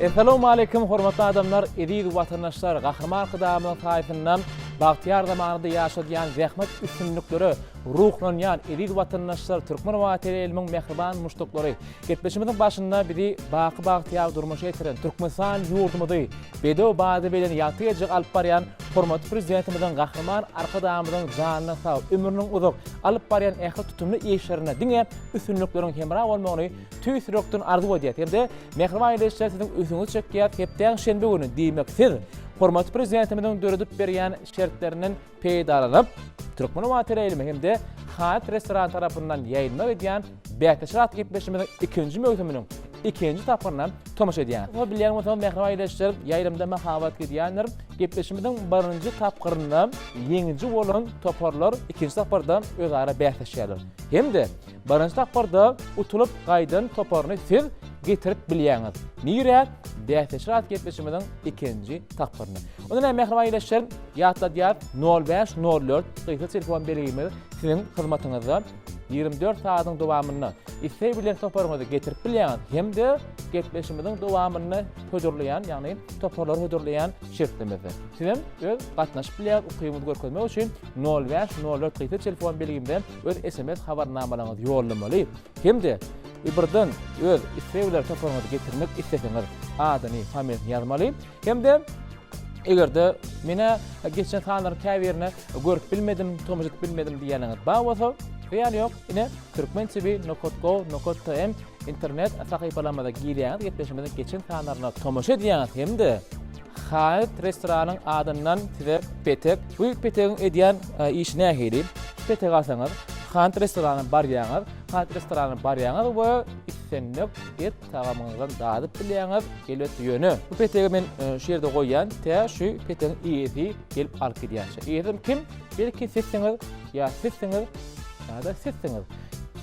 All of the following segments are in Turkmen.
Assalamu alaykum hormatly adamlar, ediz watandaşlar, gahryman kıdamyň taýpyndan bagtyar zamanynda ýaşadýan zähmet üstünlükleri, ruhlanýan ediz watandaşlar, türkmen wagty elmiň mehriban muşduklary. Getmişimiziň başynda bizi bagtyar durmuş etiren Türkmenistan ýurdumyzy bedew bady bilen ýatyjyk alyp barýan hormatly prezidentimiziň gahryman arkadamyzyň janyna sag, ömrüniň uzak alyp barýan ähli tutumly işlerine diňe üstünlikleriň hemra bolmagyny tüýsürekden arzu edýär. Hem-de mehriban ýeşler siziň üstüňiz çekýär, hepden şenbe güni diýmeksiz. Hormatly prezidentimiziň döredip berýän şertleriniň peýdalanyp, türkmen wagty elmi hem-de Hayat restoran tarapyndan ýaýlanma edýän Bähteşirat gepleşimiziň 2-nji möhüminiň 2-nji tapyryny tomaşa edýän. Bu bilýän bolsa mehriban ýeşler ýaýrymda mahawat edýänler. Gepleşimiziň 1-nji tapyryny ýeňinji bolan toparlar 2-nji tapyrda özara bähteşýärler. Hem-de 1-nji tapyrda utulup gaýdan toparyny siz getirip bilýäňiz. Nirä Bähteşirat gepleşimiziň 2-nji tapyryny. Ondan mehriban ýeşler ýatladýar 0504 gyýsy telefon belgimi siziň hyzmatyňyzda 24 saatyň dowamyny isse bilen toparyňyzy getirip bilýäňiz. Hem-de gepleşimiziň dowamyny hödürleýän, ýagny toparlary hödürleýän şertlemizde. Sizem öz gatnaşyp bilýär, ukymy görkezmek üçin 0504 gyýsy telefon belgimden öz SMS habarnamalaryňyzy ýollamaly. Hem-de birden öz isse bilen toparyňyzy getirmek isteseňiz adyny, familiýasyny ýazmaly. Hem-de egerde mene geçen sanlar käbirine görüp bilmedim, tomaşyp bilmedim diýeniňiz bar bolsa, ýani ýok, ine turkmentv.co.tm internet sahypalamada girýäňiz, gepleşimiziň geçen sanlaryna tomaşa edýäňiz. Hem-de Hayat restoranyň adyndan size petek, bu petegiň edýän işi nähili? Petek alsaňyz, Hayat restoranyna barýaňyz, Hayat restoranyna barýaňyz we isenlik et tagamyňyzdan dadyp bilýäňiz, gelip ýöne. Bu petegi men şu ýerde goýýan, şu petegiň iýesi gelip alyp gidýär. Iýesim kim? Belki sizsiňiz, ýa sizsiňiz, ýa-da sizsiňiz.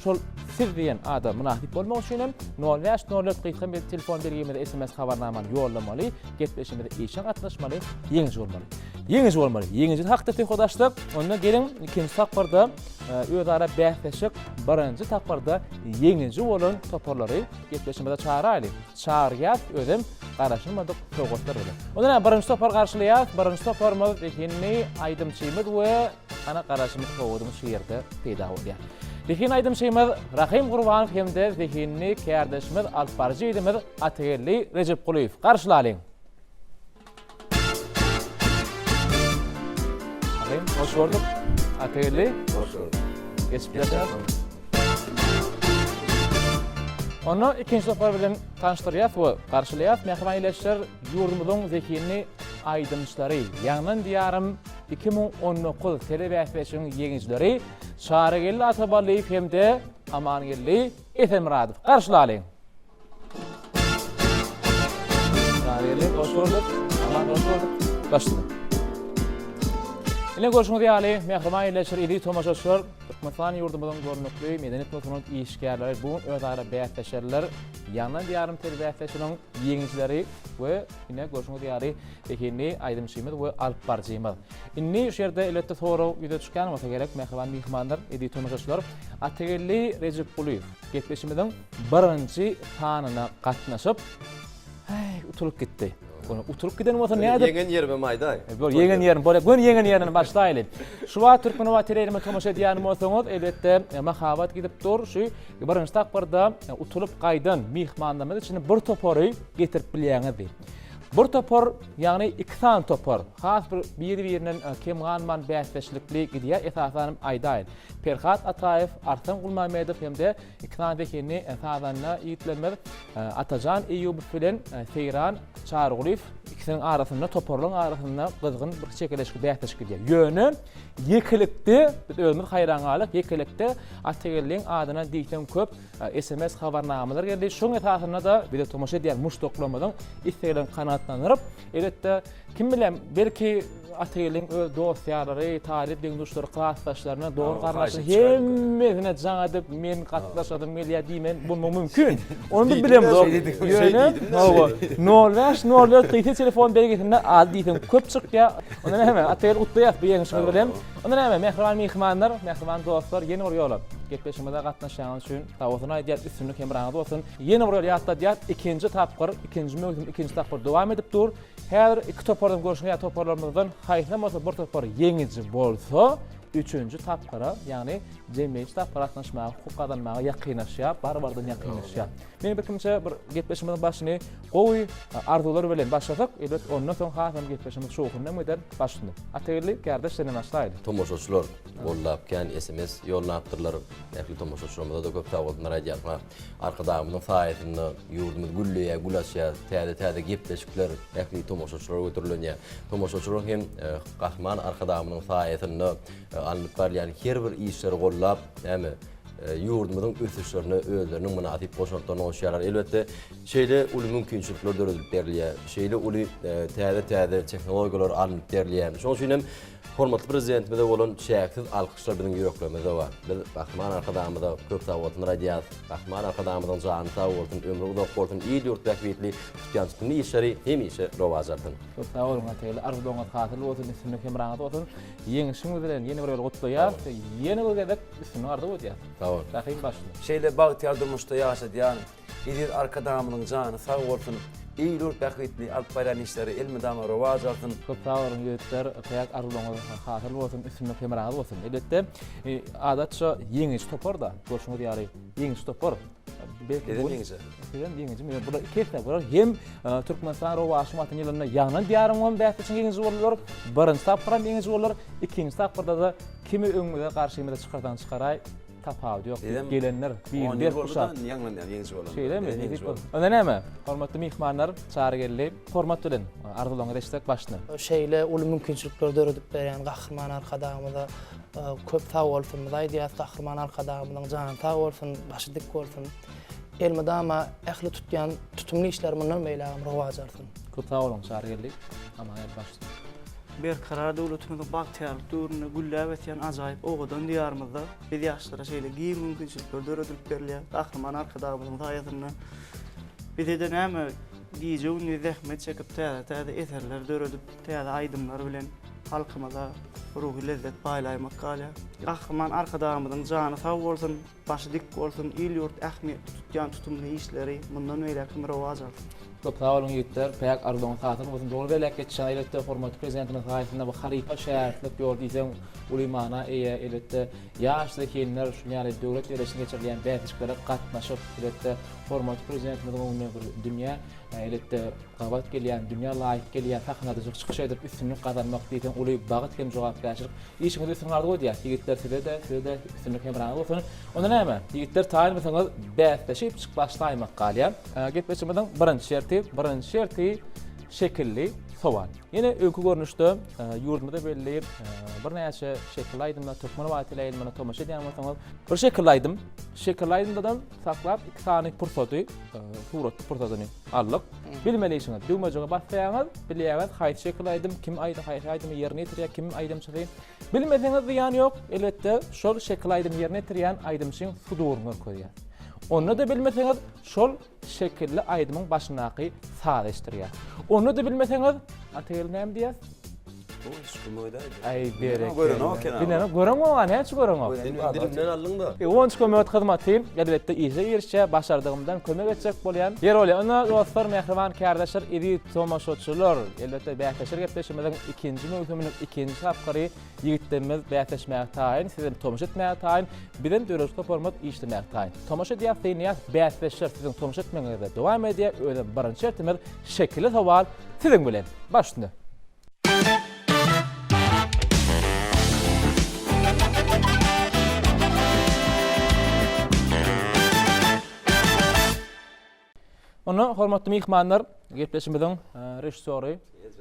Şol siz diýen adam münasip bolmak üçin 0504 gyýsy telefon bergimde SMS habarnamany ýollamaly, gepleşimde işe gatnaşmaly, ýeňiş bolmaly. Ýeňiş bolmaly. Ýeňiş hakda tehodaşdyk. Onda geliň 2-nji tapyrda özara bähteşik, 1-nji tapyrda ýeňiş bolan toparlary gepleşimde çağıraly. Çağırýar özüm garaşmadyk sowgatlar bilen. Onda 1-nji tapar garşylaýar, 1-nji taparmyz ekenini aýdymçymyz we ana garaşymyz sowgadymy şu ýerde peýda bolýar. Lekin aýdymçymyz Rahim Gurbanow hem-de zehinni kärdeşimiz alparjy edimiz Atagelli Recep Guliýew. Garşylalyň. Rahim, hoş gördük. Atagelli. Hoş gördük. Geçip gelýär. Onu 2-nji tapar bilen tanıştyrýar we garşylaýar. Mehriban ýeşler ýurdumyzyň zehinni aýdymçylary, ýagnan diýarym 2019 telebähpeşiň ýeňiçleri Şaragelli Atabalyýew hem-de Amangelli Esemradow. Garşylalyň. Şaragelli, hoş gördük. Aman, hoş gördük. Başladyk. Ine görüşmek ýaly, mehriban ýeşler, edi tomaşaçylar, Türkmenistan ýurdumyzyň görnekli medeniýet muhymyň işgärleri bu özara bähteşerler, ýagnan diýarym telebähpeşiniň ýeňiçleri we ine görüşmek ýaly ekeni aýdymçymyz we alyp barjymyz. Inni şu ýerde eletde soraw ýüze düşkän bolsa gerek mehriban mihmanlar, edi tomaşaçylar, Atagelli Recep Guliýew gepleşimiziň 1-nji sanyna gatnaşyp utulup gitdi. Onu uturup giden bolsa näde? Ýeňen ýerime maýda. Bol ýeňen ýerim, bol ýeňen ýerinden başlaýly. Şu wagt türkmen wagty elime tomaşa edýän bolsaňyz, elbetde mahawat gidip dur, şu 1-nji tapyrda utulup gaýdan mihmanlarymyz içine bir topary getirip bilýäňiz. Bir topar, ýagny 2 san topar. Has bir birinden kemganman bähpeşlikli gidýär, esasanym aýdaýyn. Perhat Ataýew, Artan Gulmamedow hem-de 2 san dekeni esasanyna ýitlenmez. Atajan Eýubow bilen Seyran Çarguliýew ikisiniň arasynda toparlaryň arasynda gyzgyn bir çekeleşik bähpeşik gidýär. Ýöne ýekilikde, özümiz haýrangalyk, ýekilikde Atagelliň adyna diýsem köp SMS habarnamalar geldi. Şoň esasynda da bir de tomaşa edýän muşdoklamadan isteglen kanatlanıp, elbette kim bilen belki ateýliň öz dostýarlary, talip deňduşlary, klassdaşlaryna dogry garnaşy hemmesine jaň edip men gatnaşadym gelýär diýmen bu mümkin. Onu bir bilem zor. Nol qyty telefon bergitinde al diýdim köp çykýa. Onda näme ateýl utlaýar bu ýeňişimi bilem. Onda näme mehriban mehmanlar, mehriban dostlar ýene bir ýola getpeşimde gatnaşan üçin tawasyna aýdýar üstünlük hem raňy bolsun. Ýene bir ýatda diýär ikinji tapgyr, ikinji möhüm, ikinji tapgyr dowam edip dur. Her iki topardan görüşme toparlarımızdan haýrlamasa bir topar ýeňici bolsa, üçüncü tapgyra, ýagny jemgyýet tapgyr atnaşmagy, hukuk kazanmagy ýakynlaşýar, barbardan ýakynlaşýar. Men birkimçe bir getpeşimizin başyny gowy arzular bilen başlasak, elbet ondan soň hasam getpeşimiz şoğundan meden başlandy. Ateýli kardeşlerine başlaýdy. Tomoşaçylar bollapken SMS ýollanapdyrlar. Nähli tomoşaçylarymyza da köp taýdanlar aýdýar. Arkadaşymyň saýatyny ýurdumyz güllüýe, gulaşýa, täze-täze gepleşikler nähli tomoşaçylar götürilýär. Tomoşaçylar hem gahman arkadaşymyň saýatyny alyp barýar, her bir işleri gollap, näme ýurdumyzyň ösüşlerini özleriniň münasip boşaltmagyna oşýarlar. Elbetde şeýle uly mümkinçilikler döredip berilýär. Şeýle uly täze-täze tehnologiýalar alyp berilýär. Şoň üçin hormatly prezidentimize bolan şähersiz alkyşlar biziň ýüreklerimizde bar. Biz gahman arkadaşymyza köp sawatlar aýdýar. Gahman arkadaşymyzyň jany sag bolsun, ömrü uzak bolsun, iyi ýurt täkbitli tutýançyny işleri hemişe rowazardyň. Köp sag bolun ateýli arzudaňyz hasyl bolsun, üstünlük hem raňy bolsun. Ýeňişiň bilen ýene bir ýol gutlaýar, ýene bir gezek üstüne arda bolýar. Tamam. Rahim başly. Şeýle bagtyar durmuşda ýaşadýan, ýer arkadaşymyň jany sag bolsun, iyi ýurt täkbitli alyp baran işleri ilmi-dama rowazardyň. Köp sağolun ýigitler, kayak arzudaňyz hasyl bolsun, üstünlük hem raňy bolsun. Elbetde adatça ýeňiş toparda görüşmek ýary. Ýeňiş topar. Belki ýeňiş. Ýeňiş. Bu kesne bolar. Hem Türkmenistan rowaşmatyň ýylyna ýagnan diýarym bähti üçin ýeňiş bolar. Birinji tapgyram ýeňiş bolar. Ikinji tapgyrda da kimi öňüme garşymyza çykardan çykaray. Tapawut ýok. Gelenler bir kuşak. Ýagnan ýeňiş bolar. Şeýlemi? Onda näme? Hormatly mehmanlar, çary geldi. Hormat bilen arzulaňy reştek başlyny. Şeýle uly mümkinçilikler döredip berýän gahryman arkadaşymyza köp sag bolsun, aýdýar gahryman arkadaşymyň jany sag bolsun, başy dik bolsun. Elmi-dama ähli tutýan tutumly işler mundan meýlägim rowazardyň. Köp sag bolun, çary geldi. Ama başlyny. Berkarar döwletimiň bagtyar döwrüne gülläp etýän ajaýyp ogadan diýarymyzda biz ýaşlara şeýle giň mümkinçilikler döredip berilýär. Gahryman arkadaşymyň saýatyny bizde näme diýje ünli zähmet çekip täze eserler döredip täze aýdymlar bilen halkymyza ruhy lezzet paýlaýmak galýar. Gahryman arkadaşymyň jany sag bolsun, başy dik bolsun, il ýurt ähmiýet tutýan tutumly işleri mundan öýläkim rowazardyň. Köp sag bolun ýigitler, kayak arzudaňyz hasyl bolsun. Dogry belek geçen aýletde hormatly prezidentimiň saýatynda bu haripa şäherlik ýordysam, uly mana eýe elbetde ýaşly kenler şuňaly döwlet ýöneşini geçirilýän bäzişlere gatnaşyp elbetde hormatly prezidentimiň öňüne bir dünýä elbetde gabat gelýän, dünýä laýyk gelýän sahnada çykyş edip üstünlük gazanmak diýen uly bagat hem jogapkärçilik işiňizi üstüňardy bolýar. Ýigitler sizde üstünlük hem raňy bolsun. Onda näme? Ýigitler taýylmasaňyz bäsleşip çyklaşlaýmak galýar. Getmeçimiň birinji şerti şekilli sowal. Ýene öňkü görnüşde ýurdumyzda belli bir näçe şekil aýdymlar, türkmen wagtyla ilmini tomaşa edýänmiňiz. Bir şekil aýdym. Şekil aýdymdan saklap iki sany pursaty, suratly pursatyny allyk. Bilmeliýiňiz, döwmejege basýaňyz, bilýäňiz haýsy şekil aýdym, kim aýdy, haýsy aýdymy ýerine ýetirýär, kim aýdym çyky. Bilmediňiz ýany ýok, elbetde şol şekil aýdym ýerine ýetirýän aýdym şeň suduruny koýýar. Onu da bilmeseňiz şol şekilli aýdymyň başyndaky saýleşdirýär. Onu da bilmeseňiz ateýil näme diýär? Bu iş kömöýdäýdi. Ay berek. Bilen göreň o, näçe göreň o? Dilimden aldyň da. Onç kömöt hyzmaty elbetde ýyşe ýerişe başardygymdan kömek etjek bolýan. Yer bolýar. Ona dostlar, mehriban kardeşler, edi tomaşaçylar, elbetde bähtäşer gepleşmeden ikinji möhüminiň ikinji tapgyry ýigitlerimiz bähtäşmäge taýyn, sizin tomaşa etmäge taýyn, bilen döwletde format işlemäge taýyn. Tomaşa diýär, bähtäşer sizin tomaşa etmäňizde dowam edýär. Öňe birinji şertimiz şekilli sowal sizin bilen. Başlandy. Onu hormatly mehmanlar, gepleşimiziň rejissöri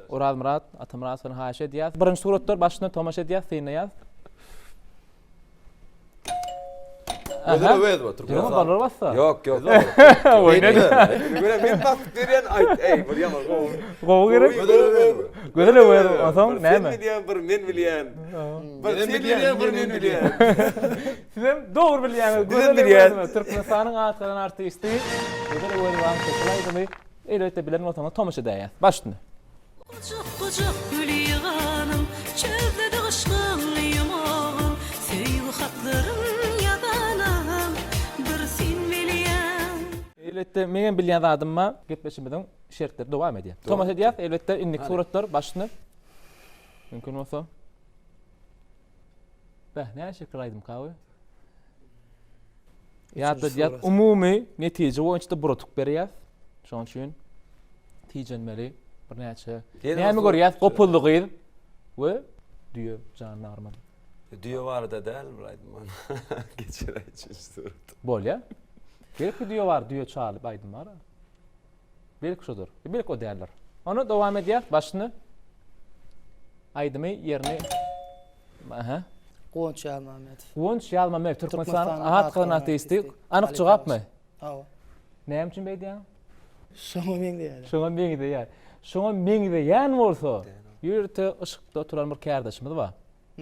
Ural Murat, Atamurat bilen haýyş edýär. Birinji suratlar başyna tomaşa edýär, seňne ýaz. Ödele öyle bu. Canım balor bassa. Yok yok. Oynadı. Böyle ben baktık diyen ay bu yaman go. Gowu gerek. Gödele öyle. Oson Sen näme? milyon bir men milyon. Bir sen milyon bir men milyon. Sizem doğru bilýän. Bilen Gödele bilýän. öyle. Türkmenistanyň atgalan artisti. Gödele öyle wagt çekilaydymy? Elbetde bilen bolsaňyz tomaşa däýär. Başlyny. Kucuk kucuk gül yığanım, çölde de kışkın yumağım, söýgü hatlarım yadanam, bir sin bilýän. Elbetde menen bilýän zadymma gepleşmeden şertler dowam edýär. Tomaşa diýär, elbetde inlik suratlar başlyny. Mümkin bolsa. Bäh, näme şekilaydym kawy? Ýa-da diýär, umumy netije boýunça brotuk berýär. Şoň üçin tijenmeli bir näçe. Näme görýär? Gopullygy we diýe jan normal. Diyor var da değil mi Aydın? Geçer için surat. Bolýa. Belki diýe bar, diýe çalyp aýdym bar. Belki şodur. Belki o däller. Onu dowam edýär, başlyny aýdymy ýerine. Aha. Gonç Ýalmamet. Wunsch ýalmamy Türkmenistan Türkmenistan'ın ahat kılana atgalan testi. artisti. Anyk jogapmy? Hawa. Näme üçin beýdýär? Şoňa men diýär. Şoňa meňde ýa. Şoňa meňde ýan bolsa, ýürte ışykda oturan bir kärdeşimiz bar.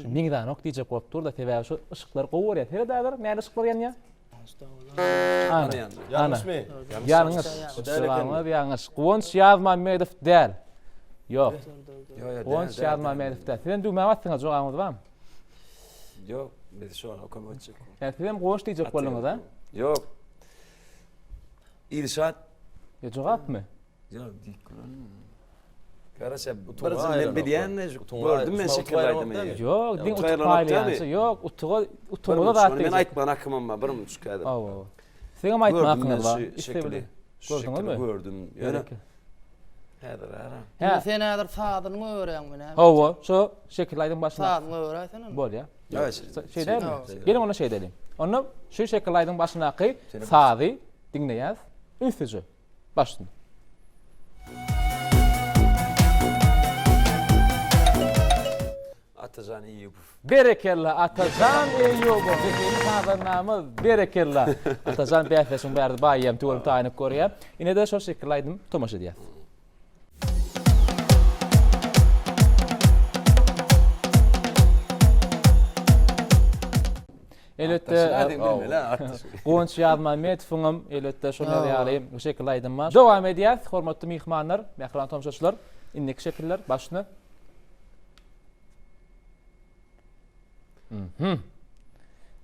Şu meňden ok diýjek bolup dur da tebäbi şu ışyklar gowy ýa. Hele däler, näme ışyklar ýanýa? Ana. Yanlış mı? Ýalňyş. Selamlar ýalňyş. Wunsch ýalmameýdi däl. Ýok. Wunsch ýalmameýdi däl. Sen duýma watsyňa jogaňyz barmy? Yok. Biz şu an okumayacak. Ýa sen wunsch diýjek bolýaňyz ha? Yok. İrşad. Ýa jogapmy? Yok dik. Karaşa bu ben bilýän ne gördüm men şekerlaydım. Ýok, diň Utaylar utpaýlýança. Ýok, utuga da Men aýtman akymam bar, birim çykadım. Awa. Seňe aýtmak hakyňyz bar. Şekilli. Gördüňizmi? Gördüm. Ýöne. Häzir ara. Ha, sen näder sadyny öwrenmi näme? Hawa, şu şekillaydyň başyna. Sadyny öwrensen. Bolýa. Evet. Şey diými? Gelin ona şey diýelim. Onu şu şekillaydyň başynaky sady diňleýäs. Üstüjü. Başlyny. Atacan Eyyub. Berekella Atajan Eyyubov. Bizim hazırnamız berekella. Atajan bäfeşiň berdi baýam tuwalym taýynyp görýär. Ine de şu şekillaydım tomaşa diýär. Elbetde Gonç Ýalmamet füňem elbetde şonu ýaly bu şekillaydım ma. Dowam edýär, hormatly mihmanlar, mehran tomşaçylar. Innek şekiller başlyny.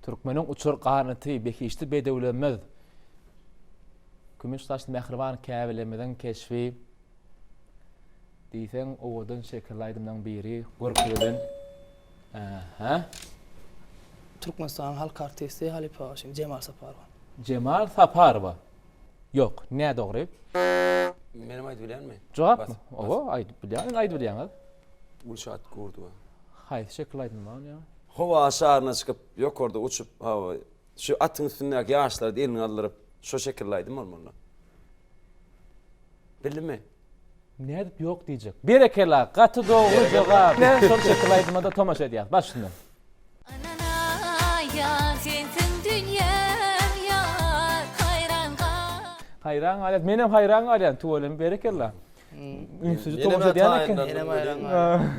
Türkmeniň uçur garnaty bekişdi bedewlemez. Kümüş taşly mehriban käbelemeden keşfi. Diýseň owadan şekilladymdan biri görkeden. Aha. Türkmenistan halk artisti Halip Haşim, Cemal Saparova. Cemal Saparova. Yok, ne doğru? Benim aýdyp bilýänmi? Cevap mı? Oho, aýdyp bilýän. Ulşat gördü. Hayır, şekillaydım ben ya. Hova aşağına çıkıp yok orada uçup hava. Şu atın üstündeki yağışları elini aldırıp şu şekillaydım olmalı. Bildin mi? Ne edip yok diyecek. Berekella, katı doğru cevap. Ne son şekillaydım da tomaşa edýär. Başlyny. Anana ya sensin dünyam ya Hayran alýan, menem hayran alýan tuwalym berekella. Ünsüzü tomaşa edýän.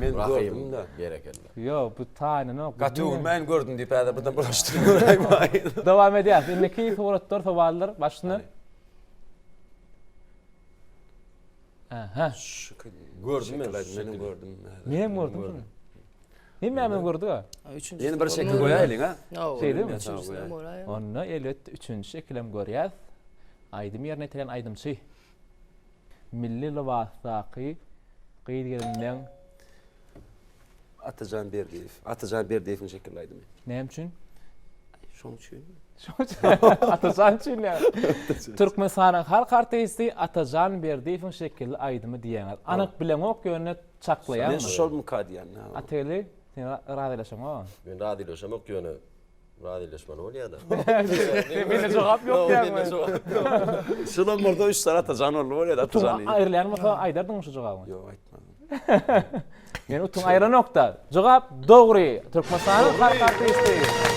Men gördüm de. Berekella. Yo, bu taýyny. Gatyň men gördüm diýip häzir buradan bulaşdyrýar. Dowam edýär. Inneki soratlar, sowallar başlyny. Aha. Gördüm men gördüm. Menem gördüm. Nimämi gördü? Yeni bir şekil goýaýlyň ha. Şey değil mi? Onu Onu elbette üçüncü şekilem görýär. Aýdym ýerine etilen aýdymçy. Milli libasaky gıydgerinden Atacan Berdiýew. Atacan Berdiýewiň şekillaydım. näme üçin? Şoň üçin. Atajan üçin ya. Türkmenistanyň halk artisti Atajan Berdiýewiň şekilli aýdymy diýenler. Anyk bilen ok ýöne çaklaýan. Men şol mukadiýan. Ateli, sen radylaşaň o. Ben radylaşam ok ýöne. Radylaşman bolýar da. Mene jogap ýok diýär. Şolam orada 3 saat Atajan bolýar da Atajan. Aýrylýanmy aýdardyň şu jogapy? Ýok aýtmadım. Men utun aýran nokta. Jogap dogry. Türkmenistanyň halk artisti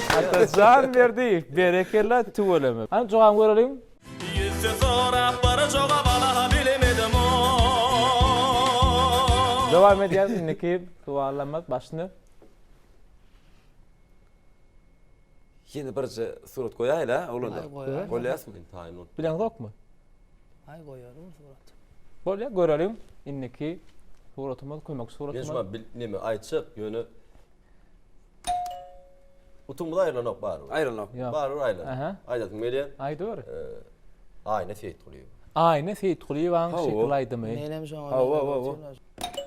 Hatta can verdi. Berekerler tuvalemi. Hani cevap görelim. Yüzü sorak bara cevap alabilmedim o. Devam ediyoruz. İnneki tuvallamat başını. Yine birce surat koyayla oğlum da. Ay, koyayım. Koyasın. Tayin ol. Bilen yok mu? Ay koyarım surat. Böyle görelim. İnneki suratımız koymak Ben suratımız. şuna neme ayçık yönü utumda ayrılanok var. Ayrılmak. Yok. Var Aha. aylan. Aydatın meliyen Ay doğru. ayna feyt kılıyor. Aynı Seyit Kulivan Ha, o. şekillaydı mı? Neylem şu an? Ava.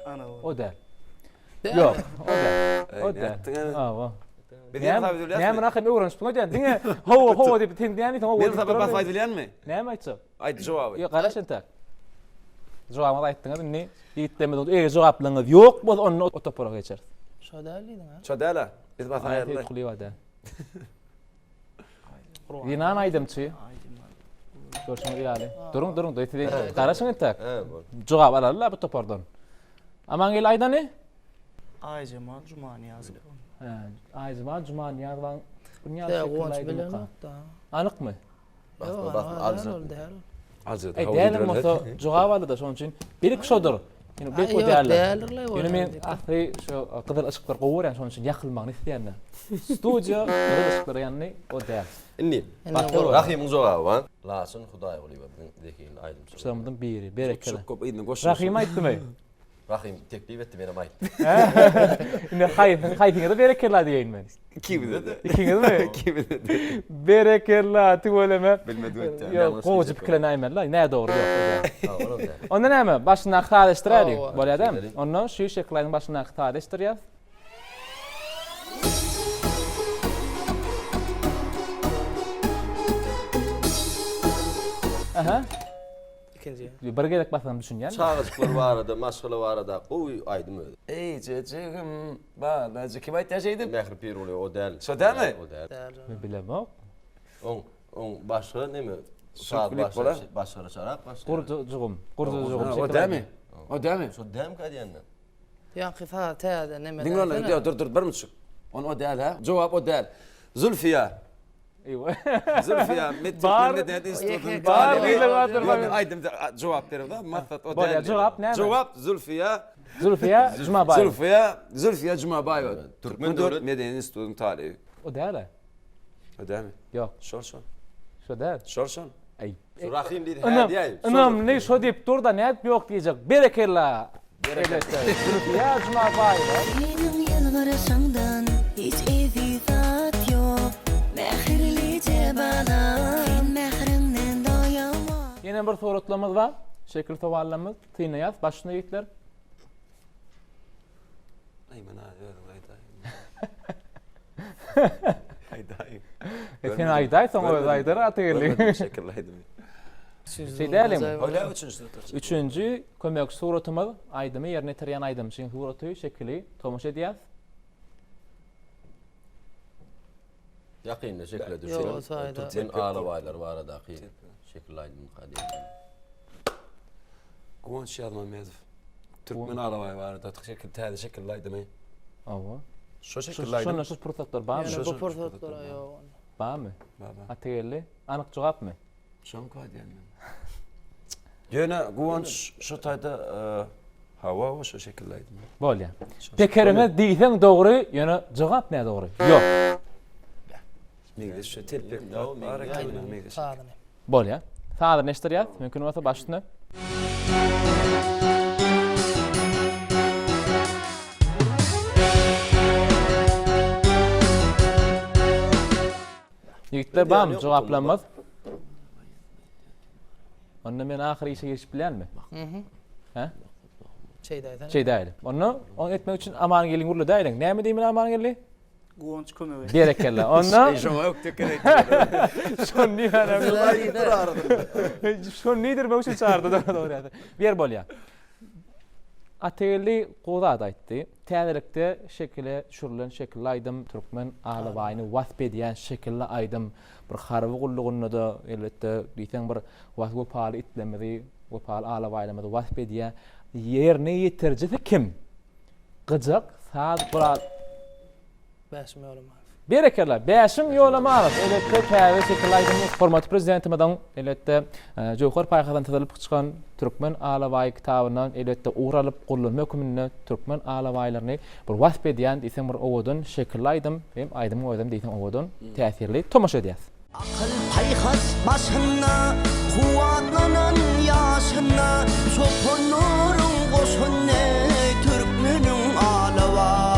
Ana o. O da. Değil Yok, mi? o da. Ay, O ne da. yaptın yani? Ava. Bir de tabi Ne biliyorsun. mi rakam öğrenmiştin hocam? Dinle. Hova deyip tendiyani tamam. Bir tabi basmayı biliyor musun? Ne mi aytsa? Aydı cevabı. Yok kardeş ente. Cevabı ayttınız ne? Yiğitlemedi. Eğer cevaplığınız yok bu onu otopora geçer. Şu değerliydin ha. Çadala. Biz basmayı Ayet ayırlar. Kuliva da. Yinan aydım çi. Aydım. Görüşmek üzere. Durun. Deytidi. Kardeşin ente. He bu. Cevap alarlar bu topardan. Aman gel ayda ne? Ay Cemal Cumani yazdı. Ay zaman cuma niyazdan dünya Ya koğunç şekillaydı bilen mı? yok da. Anık mı? Yok, bak, ana, az değer zaten. ol, değer ol. Azır. Değerli olsa cevap aldı da şunun için bir kişodur. Yani bir Ay, o yok, değerli. değerliler o Yani men yani. ahri şu kadar ışıklar qoğur yani şunun için yakılmağını isteyenler. Studio kadar ışıklar yani o değer. İnni. Indi Bak, koy. Rahimin cevabı var. Lasın Huday oluyor dekin aydım. Şuramdan biri, berekeli. Çok kop idin koş. Rahim aytdı mı? Rahim teklif etti benim aydım. Yine hayfine de berekeli diyeyim ben. Kim dedi? İkiniz mi? Kim dedi? Berekeli tuvaleme. Bilmedi Yok, qoğucu pikirlen aymerler. Ne doğru yok. Ha onu da. Onda näme? Başına aktarıştıraydı. Oo. Bolýar däm? Şeýleri. Ondan şu şekillärin başına aktarıştırýar. Aha. İkinci. Bir gelek bakalım düşünýän. Çağızıklar var da, maşgılı var da. Oy aydım öyle. Ey cecigim. Bana kim ayt yaşaydım? Mehri pir oluyor o del. Şu değil mi? O del. Değer. Ben bilemok. On başka ne mi? Saat Sürkülük bola. başka çarak başka. Gurducugum. O değil mi? O değil mi? Şu dem kadiyandan. Ya kıfa teyade ne Dinle onu. Dur bir müzik. O değil ha. Cevap o değil. Zülfiya. Eyvah. Zülfiya. Bar- Ne dedi istedin? Bar bizler hatırlamıyorum. Aydım cevap verim da. Matat o Bolýar, değil. cevap näme? Cevap Zülfiya. Zulfiya Cumabay. Zülfiya Cumabayeva. Türkmen Türkmen devlet- Medeni İstudun tarihi. O däle. O değil mi? Yok, Şol. şu däl. Şol. Ey. Şu Rahim dedi Anam, hediye. anam ne şu deyip dur da ne et yok diyecek. Berekella. Zulfiya Cumabay. Senin yalvarışından hiç ezizat yok. Mehirlice bana sen mehrinden doyamam. Yine bir sorulamız var. Şekil tavallamız. Tynayaz. Başına yitler. Ayman Ayday. Sen ayday son o aydır atıyırlı. Teşekkürler. Şey diyelim. Öyle üçüncü. Üçüncü kömek suratımız aydımı yerine tarayan aydım. Şimdi suratı şekli tomuş ediyaz. Yakınla şekle Yok, düşelim. o sayede. Ben ağlabaylar var da ki. Şekil aydım kadiyan. Kuvanç yazmam mezif. Türkmen arabay vardı. Şekil şekillaydı mı? Ava. Şu Şunu şu fırsatlar var mı? Yani bu fırsatlara yok. Var mı? Baba. Atıyırlı. Anık cevap mı? Şam kadiyan. Yine kuvanç şu tayda hava o şu şekillaydı mı? Bolya. Tekerine deysen doğru, yani cevap ne doğru? Yok. Migdes şu telpek Yo, var. Migdes. Sağdın. Bolya. Sağdır neşteriyat. Mümkün olsa başını. Yigitler var mı? Cevaplanmaz. Onu men ahir işe geçip bilen mi? Şeydaydı. Şey değilim. Onu etmek için aman gelin gurlu değilim. Ne mi diyeyim aman gelin? Guonç kömegi. Berekella. Onu Şoma yok tekrar. şun ni şun nidir ben şu çağırdı doğru. Bir bolya. Ateli qoda da aytdı. Täzelikde şekile şurlan şekilli aydım Türkmen ağlabayını vasp ediyen şekilli aydım. Bir harbi qulluğunu da elbette diýsen bir wasp paly itlemedi, bu paly ağlabaylamady vasp ediyen yerine yetirjese kim? Gyjak saat 5 milyon. Berekerler. Beşim yolamalar. Elette täze şekilläýdym hormatly prezidentimden elette Jowhar paýhadan tadalyp çykan Türkmen alawaý kitabyndan elette uğralyp gullanma hökmüne Türkmen alawaýlaryny bir wasp edýän diýsem bir owodun şekilläýdym hem aýdym oýdym diýsem owodun täsirli tomaşa edýäs. Akıl payhas başına kuvatlanan yaşına sopunurun koşunne Türkmenün alavayı.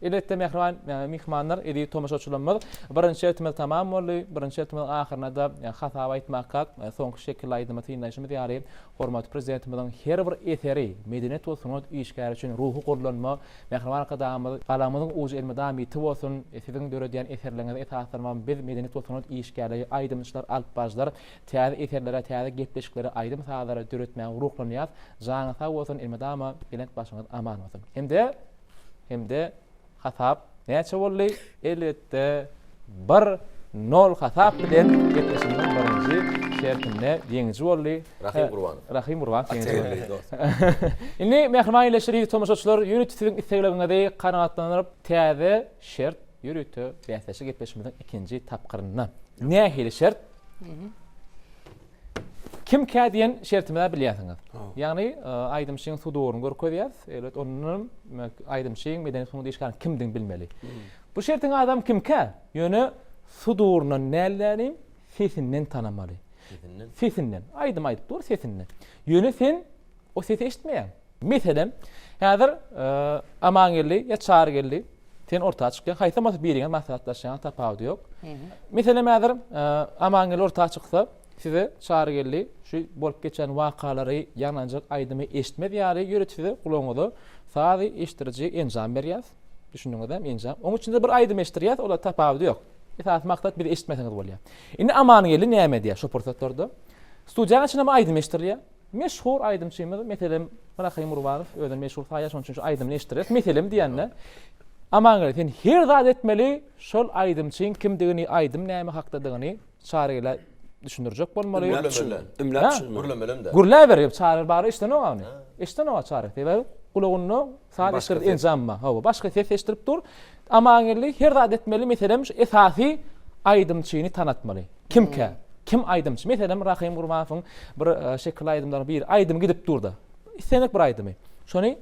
Elette mehriban mihmanlar edi tomaşaçylarymyz birinçi etmel tamam boldy, birinçi etmel ahyrynda da hata aýtmakka soňky şekilläýdym tynlaýşymy ýaly hormatly prezidentimizden her bir eteri medeniyet bolsun işgär üçin ruhu gollanma mehriban kadamyz galamyzyň uzy elmedamity bolsun siziň döredýän eserlerinizi etaatlarman biz medeniyet bolsun işgärleri aýdymçylar alpbajlar täze eserlere täze gepleşikleri aýdym sahalara döretmäň ruhlanýar jaňa sag bolsun elmedama bilen başyňyz aman bolsun hemde hasap näçe boldy elbetde 1-0 hasap bilen gepleşiňiz birinji şertinde ýeňiji boldy. Rahim Gurban. Indi mehriban ýeşiri tomaşaçylar ýöneticiň isteklerine kanagatlanıp täze şert ýürütü bäsleşik gepleşmeden ikinji tapgyryna. Nähili şert? Kim kädiyen şertimi bilýärsiňiz. Ýagny aýdymçyň suduruny görkezýäs. Elet onuň aýdymçyň medeniyet işgär kimdiň bilmeli. Bu şertiň adam kimkä? Ýöne sudurunyň nälerini sesinden tanamaly. Sesinden. Aýdym aýdyp dur sesinden. Ýöne sen o sesi eşitmeýän. Meselem, häzir aman geldi, ýa çar geldi. Sen ortağa çykýan, haýsy masy biriňe maslahatlaşýan tapawdy ýok. Meselem häzir aman geldi ortağa çyksa, size çağrı geldi. Şu bolup geçen wakalary ýananjak aýdymy eşitmedi ýaly ýöretidi gulaňyzy sady eşitdiriji enjam berýär. Düşündiňizem enjam. Onuň üçin de bir aýdym eşitdirýär, olar tapawdy ýok. Esas maksat bir eşitmeseňiz bolýar. Indi aman geldi näme diýär şu pursatlarda? Studiýanyň içinde aýdym eşitdirýär. Meşhur aýdymçymyz, meselem Rahim Gurbanov özüň meşhur saýaş onun üçin aýdymy eşitdirýär. Meselem diýende aman geldi sen her zat etmeli şol aýdymçyň kimdigini aýdym näme hakdadygyny çağrı düşündürjek bolmaly. Gurla berip çağırır bari işte ne o? İşte ne o çağırır? Ve kulagyny sadece enjamma. Ha, başga ses eşitdirip dur. Ama geldi her zat etmeli meselem esasy aýdymçyny tanatmaly. Kimkä? Kim aýdymçy? Meselem Rahim Gurmanowyň bir şekil aýdymdan bir aýdym gidip durdy. Istenek bir aýdymy. Şonu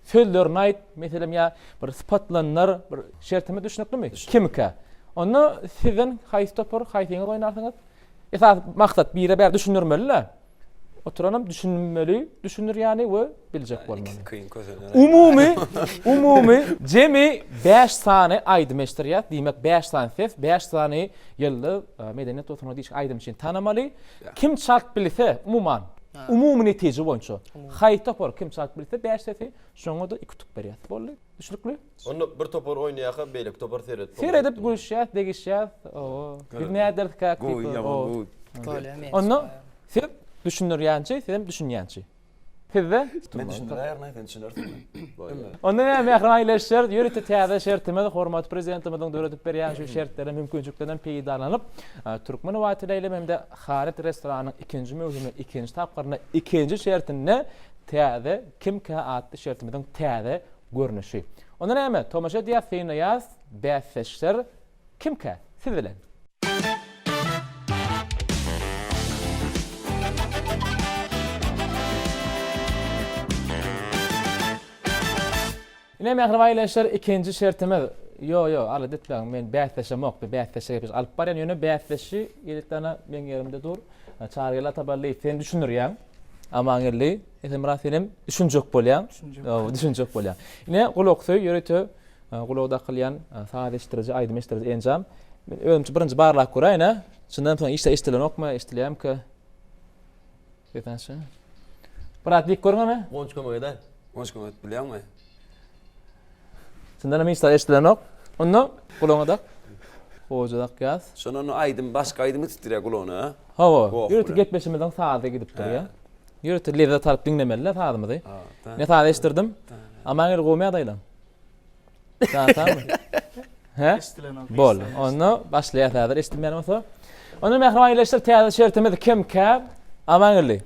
sözlerini aýt, meselem ya bir spatlanlar, bir şertime düşünekmi? Kimkä? Onu sizden haýsy topar, haýsyňyz oýnarsyňyz. Esas maksat bire ber düşünürmeli. Oturanam düşünmeli, düşünür yani we biljek bolmaly. Umumy jemi 5 sany aýdym eşitdirýär. Diýmek 5 sany ses, 5 sany ýylly medeniyet oturuny diýiş aýdym üçin tanamaly. Kim şart bilse umuman umumy netije boýunça haýta por kim şart bilse 5 sesi şoňa da 2 tutup berýär. Boldy. Düşünikli? Onu bir topar oýnaýaka beýlik topar seredip. Seredip gülüşýär, degişýär. Biz näder onu sen düşünürýänçi, sen düşünýänçi. Sizde? Men düşünýär, näme düşünýärsiň? Onda näme ýakraýlaşýar, ýörete täze şertime hormatly prezidentimizden döredip berýän şu şertlere mümkinçiliklerden peýdalanyp, Türkmen wagtylaýla hemde Haret restoranynyň ikinji möhüme, ikinji tapgyryna, ikinji şertinde täze kimkä atly şertimizden täze görnüşi. Onda näme? Tomaşa diýär seýnaýas, bäsleşler kimkä? Siz bilen. Ine mehribaylaşlar ikinji şertimiz. Yo, ala detleň men bäsleşemokdy, bäsleşe biz alyp barýan ýöne bäsleşi ýeritana men ýerimde dur. Çağrıla tabally sen düşünürýän. Aman geldi, esemra senem düşünjek bolýan. Düşünjek bolýan. Ine guloksoy ýörete gulokda kılyan sadeşdirici, aýdym eşitdiriji enjam. Men özümçe birinji barlak göräýin, şundan soň işte eşitilenokmy, eşitilýärmi ki? Betanşy. Pratik görňämi? Konçkama eden. Konçkama bilýärmi? Şundan hem işte eşitilenok. Onu gulaňda hojadak ýaz. Şonu aýdym, başga aýdymy titrýär gulagyny, ha? Hawa, ýürüti getmeşimizden saada gidip durýar. Ýürüti lewda taryp dinlemeliler saadymyzy. Ne saada eşitdirdim? Ama gel goýmaýa daýlan. Tamam. He? Bol. Onu başlaýar saada eşitmeýän bolsa. Onu mehribanlaşdyr täze şertimiz kimkä? Ama geldi.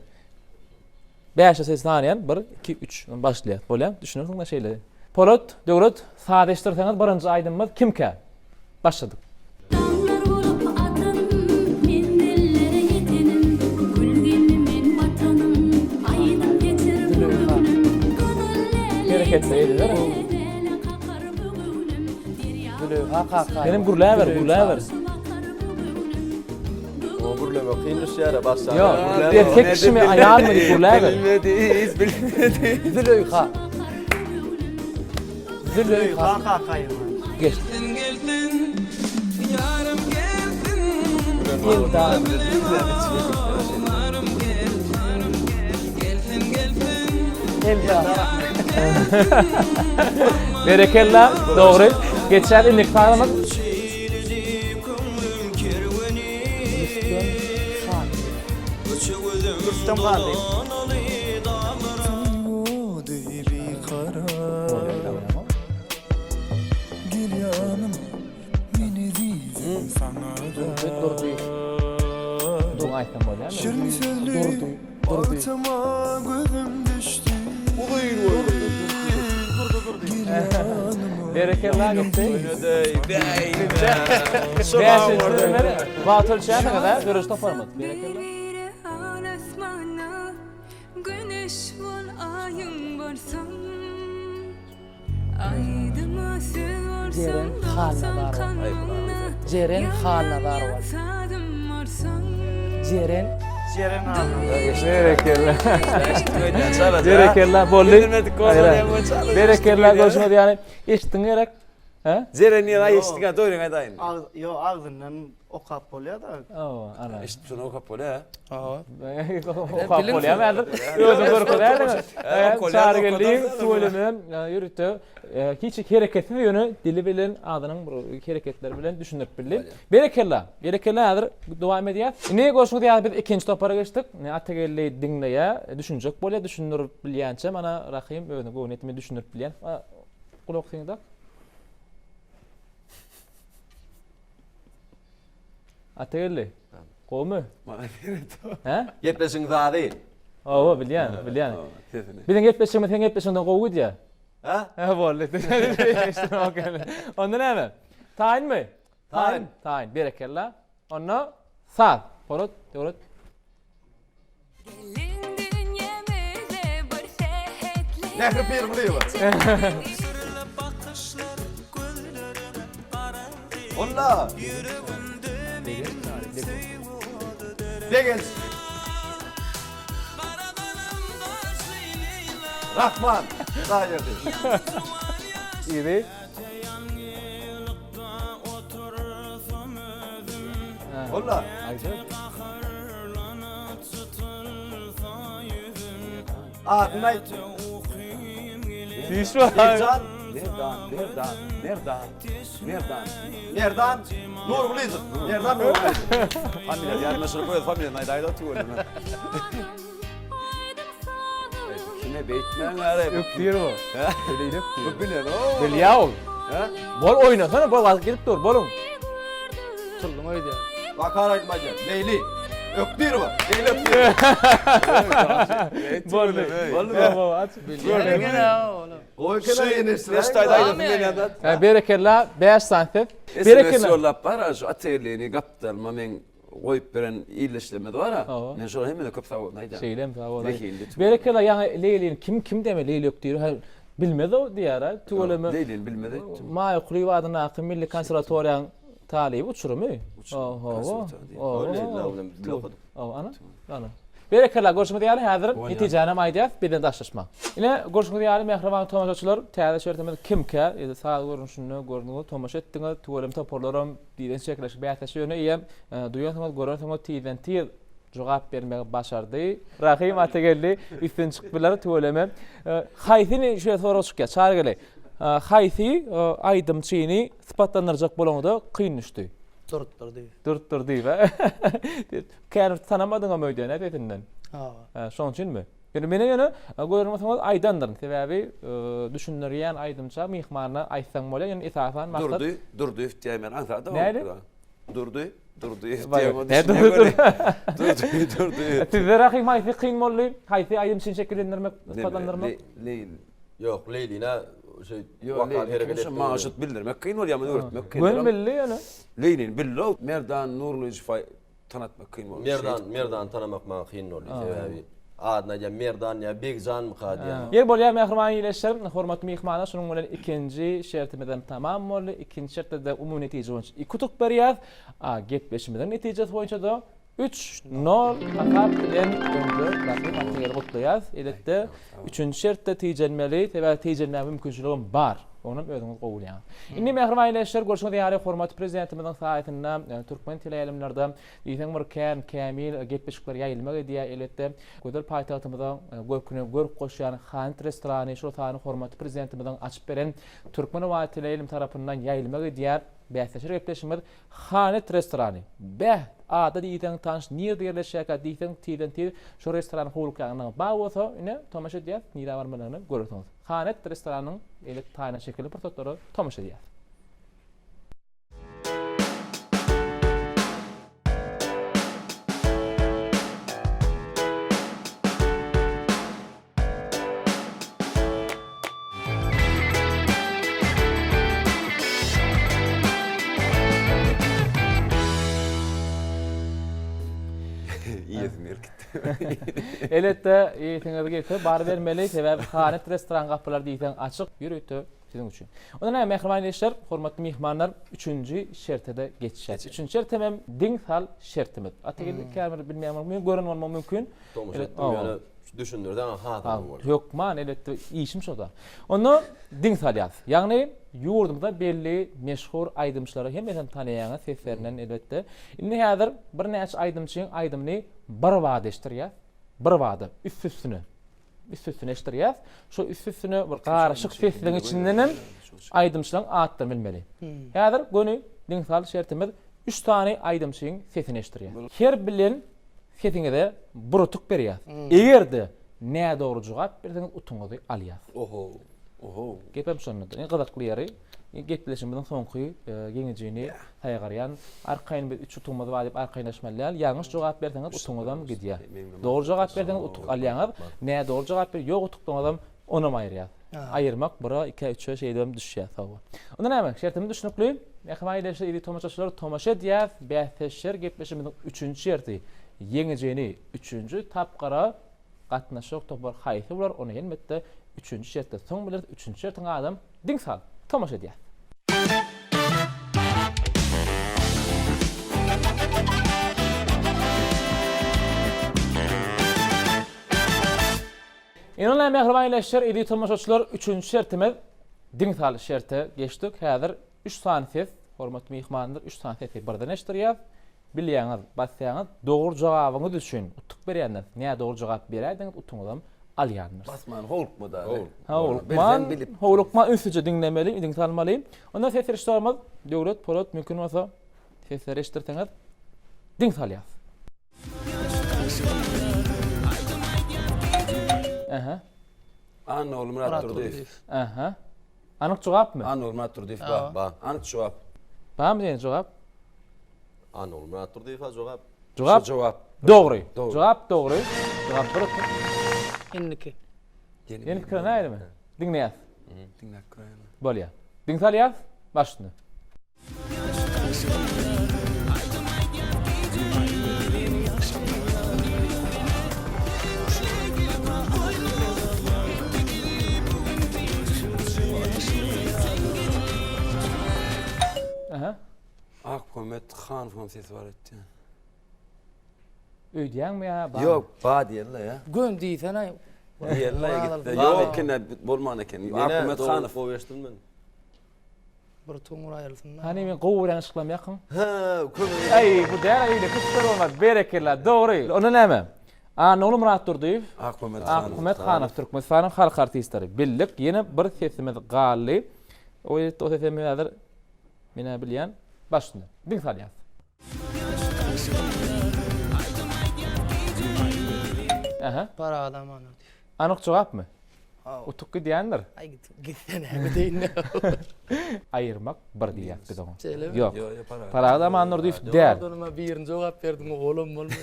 5 ses saniyän 1 2 3 başlaýar. Bolýar. Düşünürsiň da şeýle. Polat, Döwlet, sadeşdirseňiz birinji aýdymyz kimkä? Başladyk. Dağlar bolup atanım, men dillere yetenim. Gülgenim men vatanım, aydım geçir bugünüm. Bereketli ediler. Benim gurläber. O gurleme kıymış yara başlar. Yo, erkek kişimi ayağını gurläber. Bilmediyiz. Züleyha. Züleyha kakayım. Geç. Berekella, doğru. Geçer inlik parlamak. Rüstem kardeşim. Dur aytam bolýar. Berekella gitti. Batıl şäme kadar görüş taparmaz. Berekella. Güneş bol ayın varsam, aydıma Ceren halnadar var. Ceren halnadar var. Ceren Ceren abi. Berekella. Berekella bolly. Berekella görüşmedi yani. Eşitdiň gerek. Ha? Zereni ay eşitken doyurun adayın. Yo ağzından okap bolýar da. Oo, ana. İşte şunu okap böyle ha. Okap bolýar. Özüm görüp çağrı geldi, söýlemem, ýürütdi. Hiç hareketsiz ýöne dili bilen adynyň bir hareketleri bilen düşünüp bildi. Berekella. Berekella hazır dowam edýär. Ne goşuňy diýär biz ikinji topara geçdik. Ne atagelli diňleýä, düşünjek bolýar, düşünürip bilýänçe mana Rahim özüne göwnetimi düşünürip bilýän. Kulak siňde. Atagelli. Gomy? Ha? Yetmesin daha değil. Oo, bilýän. Bilen gepleşmä, sen gepleşmäden gowy diýär. Ha? Ha, bolly. İşte okey. Onda näme? Taýin mi? Taýin. Berekella. Onda sağ. Polat, Döwlet. Nehri bir biliyor. Onda. Degel. Rahman. Daha geldi. İyi. Onda. Adnay. Fiş var. Nereden? Nur Blizzard. Nereden Nur Blizzard? Familya, yani mesela koyalım familya, naydayda tuğulun. Kime beytmenler hep. Yok diyor mu? Öyle yok diyor. Yok biliyor. Bilýär ol. Bol oynasana, bol vaz gelip dur, bolun. Çıldım öyle diyor. Bakar aytmaca. Leyli. Öptür mü? Leyli öptür. Bol. Bol. Aç. O kadar yenirsin. Restaydaydı Finlandiya'da. Berekella 5 santim. SMS yollap var. Şu atölyeini kaptalma men koyup veren iyileştirmedi var ha. Ben şu hemen de köp sağ nayda. Şeylem sağ Berekella yani Leyli'nin kim deme Leyli yok diyor. Bilmedi o diýär. Tuğulemy. Leyli'ni bilmedi. Ma ýokly wadyna akym Milli Konserwatoriýaň talibi uçurumy? Ana. Berekella görüşmek diýäli häzir netijäne maýdýar bilen daşlaşma. Ine görüşmek diýäli mehriban tomaşaçylar täze şertimiz kimkä ýa-da sağ görünüşini görnüňi tomaşa etdiňiz, tuwalym toparlarym diýen şekleşip bätäşi ýöne ýa duýansyňyz göränsyňiz tiýden tiý jogap bermegi başardy. Rahim Atagelli üstün çykdylar tuwalemy. Haýsyny şeýle soraşykka çağır gele. Haýsy aýdymçyny sypatlanyrjak bolanda kyn düşdi. Durtdur diýip. Kär tanamadyňam öýden nädetinden. Şoň üçinmi? Yani mene ýöne görmäsiňiz aýdandyr. Sebäbi düşünýän aýdymça mihmana aýtsaň bolýar, ýani esasan maksat. Durdu ihtiyamlar ansada. Durdu. Durdu. Sizler Rahim haýsy kyn boldy? Haýsy aýdymçyny şekillendirmek, sypatlandyrmak? Yok, Leylina şey Yo, vakal hareket hareket etdi. maaşıt bildirmek kıyın ol yaman öğretmek kıyın. Gönül belli yani. Leynin billo Merdan Nurlu Şifay tanıtmak kıyın ol. Merdan tanımak ma kıyın ol. Sebebi adına ya Merdan ya Begcan mı kadiyan. Yer bolýar mehriban ýyleşler, hormatly mehmana şonuň bilen ikinji şertimizden tamam boldy. İkinji şertde umumy netije boýunça 2 tuk berýär. Gepleşmeden netijesi boýunça da 3-0 atak bilen öňde rakip ýeri gutlaýar. Eletde 3-nji şertde tijenmeli, täze tijenme mümkinçiligim bar. Onu ödüňiz gowulýan. Indi mehriban ýyleşler görüşmek ýaly hormatly prezidentimizin saýatynda Türkmen teleýalimlerde diýsen bir kän Kamil gepleşikler ýaýylmak diýä eletde gödel paýtagtymyzda göküne görüp goşýan Hanit restorany şu tany hormatly prezidentimizin açyp beren Türkmen teleýalim tarapyndan ýaýylmak diýär. Bäsleşir gepleşimiz Hanit restorany. Bäh ada diýsen tanış nirde ýerleşýär diýsen tiden şu restoran howluklaryna baýwasa ine tomaşa diýär nira barmalaryny görürsüňiz. Hanit restoranynyň elet taýna şekilli prototipy tomaşa diýär. Elette ýetiňiz gelse bar bermeli sebäbi Hanit restoran gapylary diýsen açyk ýürütdi siziň üçin. Ondan mehriban ýeşler, hormatly mehmanlar 3-nji şertede geçişär. 3-nji şert hem diňsal şertimiz. Atagil kämer bilmeýär, men görenmem mümkin. Yani düşündürdi ama hata var. Yok man elette işim şoda. Onu diňsal ýaz. Ýagny ýurdumda belli meşhur aýdymçylary hem esen tanıyaňyz seslerinden elbette. Indi häzir bir näçe aýdymçyň aýdymny bir wada eşdirýär. Bir wada üst-üstüne eşdirýär. Şu üst-üstüne bir garaşyk sesliň içinden aýdymçylaryň atlaryny bilmeli. Häzir göni diňsal şertimiz 3 tane aýdymçyň sesini eşdirýär. Her bilen sesiňe burutuk berýär. Egerde näde dogry jogap berseňiz utuňyzy alýar. Oho. Gepem şonda. En gazakly ýeri gepleşimizden soňky geňejini taýgarýan arkaýyn bir 3 utuňyzy bar diýip arkaýnaşmalar. Ýalňyş jogap berseňiz utuňyzdan gidýär. Dogry jogap berseňiz utuk alýaňyz. Näde dogry jogap ber, ýok utukdan adam onu aýyrýar. Aýyrmak 1-2-3 şeýdem düşýär tawa. Ondan näme? Şertimi düşünükli. Mehmanlar ýa-da tomaşaçylar tomaşa diýär. Bähtäşer gepleşimizden 3-nji şerti. Yeňejeni 3-nji tapgara gatnaşyk topar haýsy bolar. Onu elbetde 3-nji şertde soň bilen 3-nji şertiň adam diňsal tomaşa diýär. Ýa-da mehriban ýeşler edi tomaşaçylar 3-nji şertimiz diňsal şerte geçdik. Häzir 3 sany ses, hormatly mehmanlar 3 sany sesi birden eşdirýär. Bilýäňiz, basýaňyz dogry jogabyňyz üçin utuk berýänler. Näde dogry jogap berýärdiňiz utuňyzdan alýanlar. Basman howlukma da. Howlukma üstüje dinlemeli, diňsalmaly. Onda ses eşdirmez, döwlet, polat mümkin bolsa sesleri eşdirseňiz diňsal ýaz. Aha. Anol Murat Turdiýew. Aha. Anyk jogapmy? Anol Murat Turdiýew ba. Anyk jogap. Bam diýen jogap. Anol Murat Turdiýew jogap. Jogap dogry. Jogap dogry. Jogap bir. Inniki. Ýeni pikir näýdimi? Diňleýär. Diňläp giraýan. Bolýar. Diňsal ýaz, başlyny. Aha. Akkomet Hanfam sesi var etdi. Öýdýäňmi ýa? Yok, ba diýerler ya. Gön diýsen aý. Diýerler gitti. Yok kene bolman eken. Akkomet Hanf o geçdim ben. Bir tuňur aýrylsyn. Hani men gowuran ýaşyklam ýakyn. Ha, kömür. Ay, bu däre ýyly kyslar bolmaz. Berekella, dogry. Onu näme? Anol Murat Turdiýew, Ahmet Hanow Türkmenistanyň halk artistleri. Billik ýene bir sesimiz galy. O sesimiz häzir mene bilýän başlyny. Diňsal ýaz. Aha. Para adam anır. Anyk jogapmy? Utuk diýendir. Ay gitsene bedeýin. Aýyrmak bir diýär biziň. Yok. Yok. Para adam anır diýip däl. Adama birini jogap berdiň oğlum bolmaly.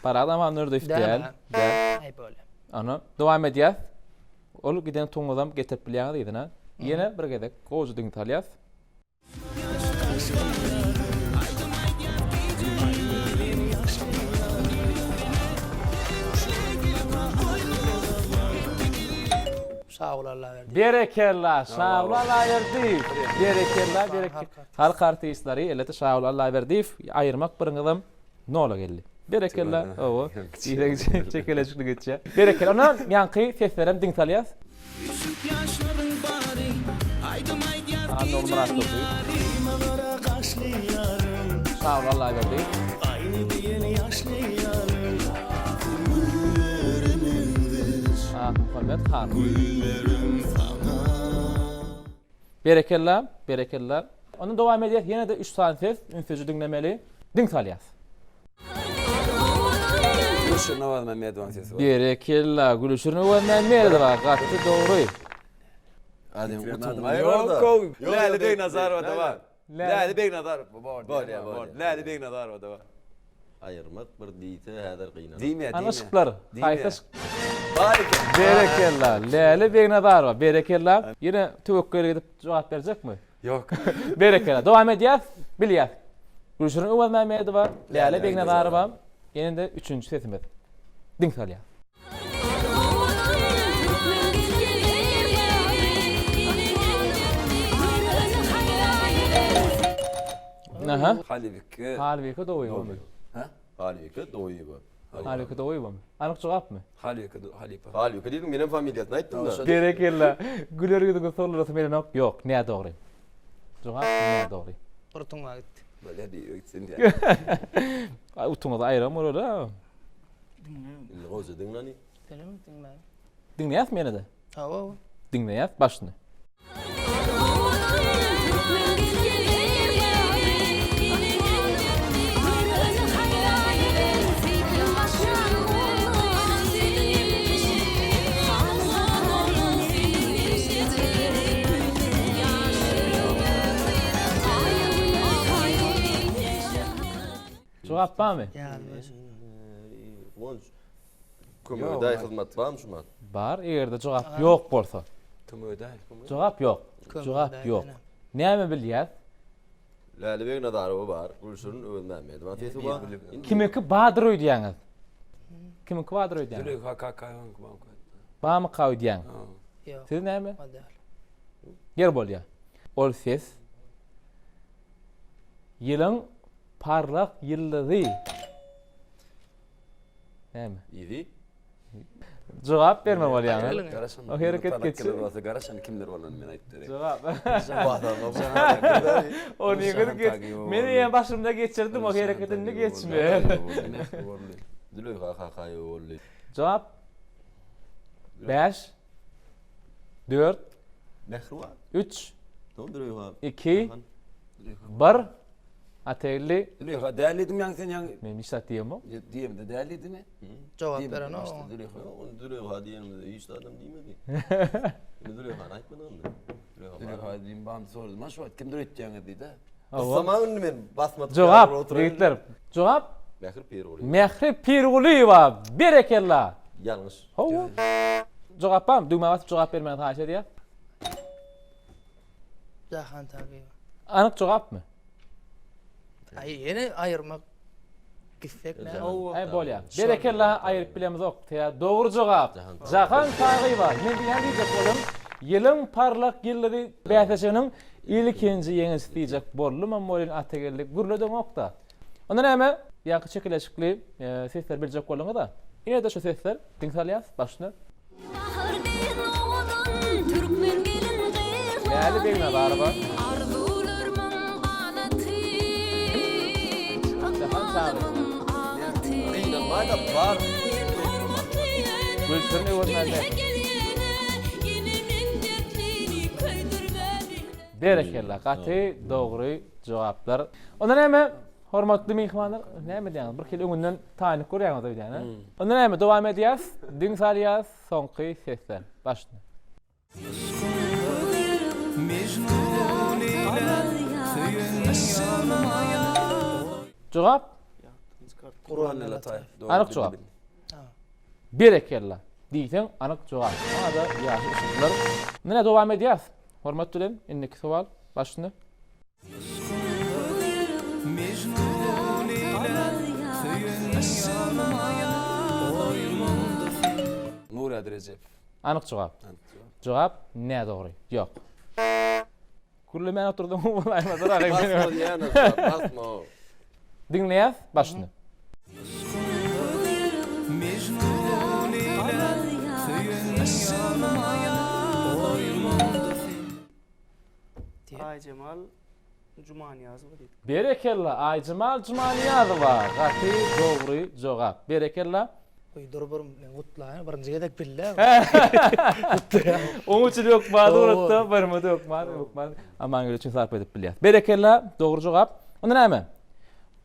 Para adam anır diýip däl. Ay böyle. Ana dowam edýär. ol giden toňuzam getirip bilýär diýdin ha. Ýene bir gezek gowy diň talyas. Sağ ol Allah verdi. Berekella, sağ ol Allah verdi. Berekella, berekella. Halk artistleri elete sağ ol Allah verdi. Ayırmak biriňizem nola geldi. Berekella, owo. Çekeleşikli geçe. Berekella. Ondan ýanky seslerem diň talyas. Anladım murat topuy. Sağ ol Allah verdi. Muhammed Khan. Berekella, berekella. Onu devam edýär. Ýene de 3 saniýe ses ünsüzi dinlemeli. Diň talyas. Gülüşür Nowaz Mehmedow'un sesi var. Berekella, Gülüşür Nowaz Mehmedova gatdy dogry. Adem Yok. Lale Bey Nazarova da var. Lale Bey Nazarova var. Var ya, var ya. Lale Bey Nazarova da var. ayırmak bir diýse häzir gynanýar. Diýme, Ana diýme. şıklar. Diýme. Hayta Barika. berekella. Lale Begnazarova, berekella. Yine tewekkül edip jogap berjekmi? Yok. Berekella. Dowam edýär. Bilýär. Gülşürün Uwaz Mehmedova, Lale Lale Begnazarova. Ýene de 3-nji sesimiz. Diň salýar. Aha. Halibiki. Halbuki doýup. Halbuki doýup. Halbuki doýup. Anyk jogapmy? Halibiki. Halipa. Halbuki diýdim meniň familiýatyny aýtdym da. Berekella. Gülergide sorulursa meni nok yok. Ne dogry? Jogap ne dogry? Ortunga gitti. Böyle diýip gitsin diýär. Utuňyzy aýram orada. Indi gozy diňlani. Benim dinle. Dinleýäs meni de. Hawa. Dinleýäs başyny. Jogap barmy? Yani. Wons. Kömürde hyzmat barmy şumat? Bar, egerde jogap ýok bolsa. Tümöde. Jogap ýok. Jogap ýok. Näme bilýär? Lale Begnazarova bar, Gülşürün Uwaz Mehmedova sesi bar. Kimiki badyr öýdýäňiz? Kimiki badyr öýdýäňiz? Dülük hakakaýan kubank. Bamy gaýdýäň? Yok. Siz näme? Hadi. Yer bolýar. Ol ses. Ýylyň parlak ýyldyzy. Näme? Ýygy. Jogap berme bolýar. Garaşan. O hereket geçsin. Garaşan kimler bolan men aýtdy. Jogap. Bahdan O niýe geç? Meni ýa başymda geçirdim o hereketini geçme. Dülük hakakaý boldy. Jogap 5 4 Mehruwa. 3 Dondurýar ha. 2 1 Ategli. Dülük ha değerlidim ýa sen ýa Men işat diýemmi? diýem de değerlidi mi? Cevap veren o. Dülük ha. Dülük ha diýenimde hiç adam diýmedi. Dülük ha aýtmadan. Dülük ha diýim bam sordum. Ma şu wagt kimdir etýäňiz diýdi. Zaman men basmatyk. Jogap, ýigitler. Jogap Mehri Pirguli. Mehri Pirguliýewa. Berekella. Ýalňyş. Hawa. Jogap bam, düýme basıp jogap bermeni taýş edýär. Jahan tabi. Anyk jogapmy? Ay yine ayırmak gitsek ne? Ay bolýar. Berekella aýryp bilemiz ok. Dogry jogap. Jahan Tagyba. Men diýen diýjek bolum. Ýylyň parlak ýyllary bäsesiniň ilkinji ýeňis diýjek bolum, amma bolýan ategellik gürledem okda. Onda näme? Ýa-ki çekileşikli sesler biljek bolňa da. Ýene de şu sesler diň salýas başyny. Lale Begnazarova. Mayda bar. Gülşürün Uwaz Mehmedova. Berekella, gaty dogry jogaplar. Onda näme? Hormatly mehmanlar, näme diýäňiz? Bir kile öňünden taýynyp görýäňiz diýän, ha? Onda näme dowam edýäs? Diň salýas, soňky sesler. Başyny. Jogap? Kur'an ile tay. Anyk jogap. Berekella. diýsen anyk jogap. Ada ýaşy ışıklar. Näme dowam edýär? Hormat bilen inneki sual başlyny. Nurad Recep. Anyk jogap. Jogap näme dogry? Ýok. Kulle men oturdum bulayma duraq. Basma. Dinleýäs başlyny. Ay Cemal Cumaniyazı var. Berekella Aycemal Cumaniýazowa. Gaty dogry jogap. Berekella. Oy durburum gutlaýan birinji gedek bille. Oňa üçin ýokmady uratda, barmady ýokmady. Aman göre üçin sarp edip bilýär. Berekella dogry jogap. Onda näme?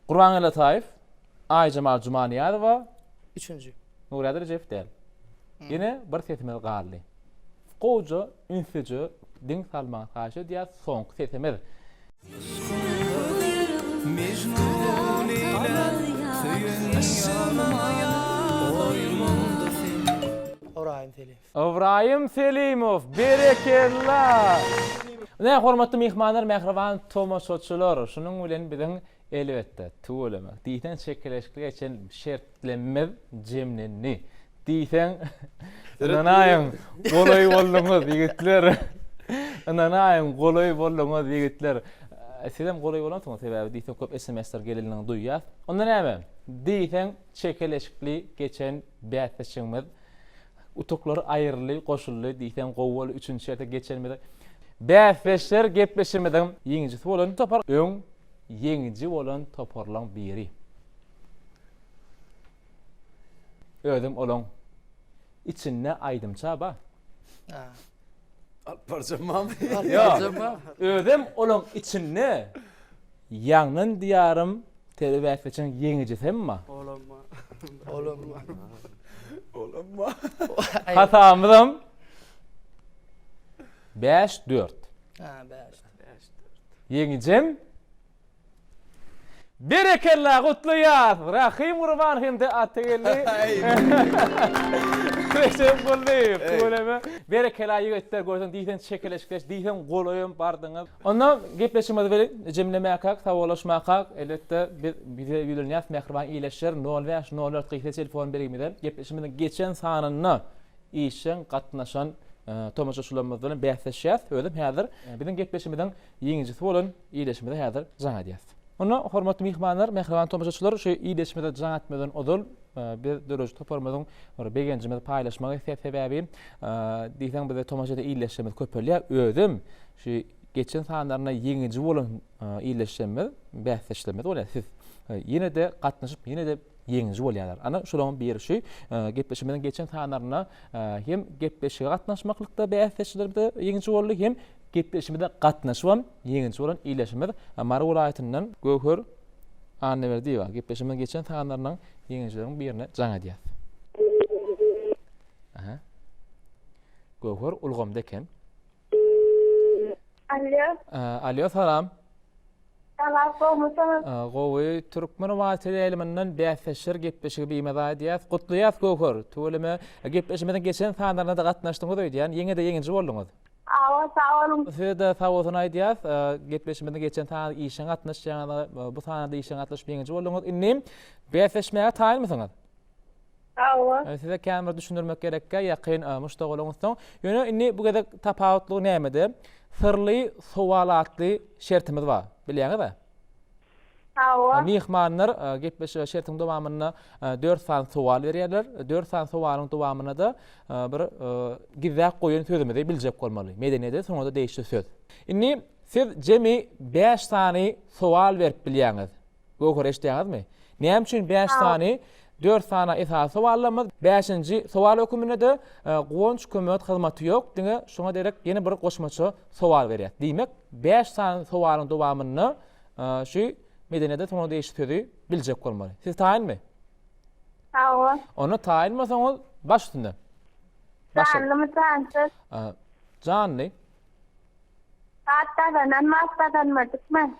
Qurban Elataýew, Aycemal Cumaniýazowa, Üçüncü. Nurad Recep däl. Ýene bir sesemel galdy. Goja, ünsüjü, diň salmaga karşı diýär soňky sesemel. Orayım Selim. Ibrahim Selimow, berekella. Ne hormatly mehmanlar, mehriban tomaşaçylar, şunuň bilen biziň elbetde tuğulama. Diýsen çekeleşikli geçen şertlenmez jemlenni. Diýsen ananaýym goloy bolduňuz ýigitler. Ananaýym goloy bolduňuz ýigitler. Sizem goloy bolansyňyz sebäbi diýsen köp SMS-ler gelýän duýýar. Onda näme? Diýsen çekeleşikli geçen bätleşiňiz utuklar aýrly, goşully diýsen gowul üçünçi şertte geçenmede. Bätleşler gepleşmeden ýeňiji bolan topar öň ýeňiji bolan toparlan biri. Ödüm olan içinde aydımça ba. Ha. Alparcamam. Ya. Ödüm olan içinde ýanyn diyarım terbiýet için ýeňiji semma. Olamma. Olamma. Olamma. Hatamydım 5-4. Ha, beş. Ýeňijim berekella gutluýar. Rahim Gurban hem de ategelli. Reşem bolýar. Bolama. Berekella ýigitler görsen diýsen çekeleşikleş, diýsen goloýum bardyňyz. Ondan gepleşmedi beri jemlemäkak, tawalaşmakak, elbetde bize ýülenýär mehriban iýleşler 05 04 telefon berýmeden gepleşmeden geçen sanyny işin gatnaşan tomaşaçylarymyzdan bähsleşýär. Ödüm häzir biziň gepleşmeden ýeňijisi bolan iýleşmede häzir jaň edýär. Ona hormatly mehmanlar, mehriban tomaşaçylar, şu iýleşmede jaň etmeden odul bir döröj toparmadan begenjimiz paýlaşmagy sebäbi diýsen bize tomaşada iýleşmemiz köpelýär. Ödüm şu geçen sanlaryna ýeňiji bolan iýleşmemiz bähsleşmedi bolar. Siz ýene de gatnaşyp ýene de ýeňiji bolýarlar. Ana şolaryň bir şey gepleşmeden geçen sanlaryna hem gepleşige gatnaşmaklykda bähsleşdirdi ýeňiji boldy hem gepleşmede gatnaşyp ýeňiji bolan iýleşmedi. Mara welaýatynyň Gökür anne berdi wa gepleşmeden geçen sanlarynyň ýeňijileriň birine jaň edýär. Aha. Gökür ulgamda eken. Alo. Alo salam. Salam, komuşsunuz? Gowy türkmen wagtylyman bähsleşir gepleşigi biýmede diýär. Gutluýar Gökür. Töweleme gepleşmeden geçen sanlaryna da gatnaşdyňyz diýär. Ýeňe de ýeňiji bolduňyz. Awa, sağ olun. Siz de sağ olun aýdýar. Gepleşmeden geçen sanlar işiň gatnaşýan bu sanada işiň gatnaşyp ýeňiji bolduňyz. Innim bähsleşmäge taýylmysyňyz? Awa. Size kämer düşündirmek gerekkä ýakyn muştagalaňyzdan. Ýöne inni bu gedek tapawutlyk nämede? Sırly sowalatly şertimiz bar. Bilýäňiz-mi? Awa. Mehmanlar gepleşige şertiň dowamyna 4 san sowal berýärler. 4 san sowalyň dowamyna da bir gizak goýan sözümizde biljek bolmaly. Medeniýetde soňra değişdi söz. Inni siz jemi 5 sany sowal berip bilýäňiz. Gökür eşitýäňizmi? Näme üçin 5 sany 4 sana esas sowallarymyz 5-nji sowal hökümine de goňç kömek hyzmaty ýok. Diňe şoňa derek ýene bir goşmaçy sowal berýär. Diýmek 5 sana sowalyň dowamyny şu medeniýetde soňra değişdi biljek bolmaly. Siz taýynmy? Awa. Onu taýynmasaňyz baş üstünde. Canlımı tansız. Canly. Hatta da massadan mı?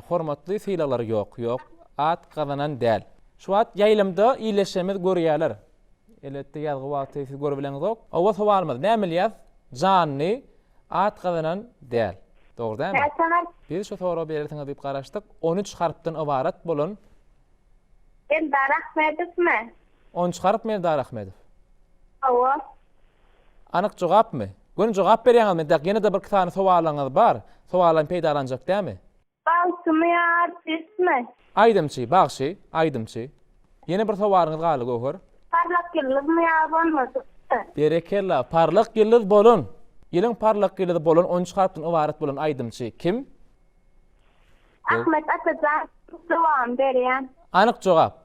Hormatly fiýlalary ýok, ýok. At kazanan däl. Şu at ýaýlymda iýleşmez görýärler. elbette ýazgy wagty siz görebileňiz. Owa sowalymyz nämelýär? Janny at gazanan däl. Dogry däl mi? Näçe Biz şu soraw berersiňiz diýip garaşdyk. 13 harpdan ibarat bolan Eldar Ahmedovmi? 13 harp Eldar Ahmedov. Awa. Anyk jogapmy? Gün jogap berýäňizmi? Dak ýene-de bir kysany sowalaňyz bar. Sowalan peýdalanjak dämi? Balsymy artistmi? Aydymçy, bagşy, aydymçy. Ýene bir sowalyňyz galy gohur. Parlak yıldızmy ýazanmady? Berekella, parlak yıldız bolun. Ýylyň parlak yıldız bolun 13 harpdan ibarat bolan aydymçy kim? Ahmet Atacan sowam berýän. Anyk jogap.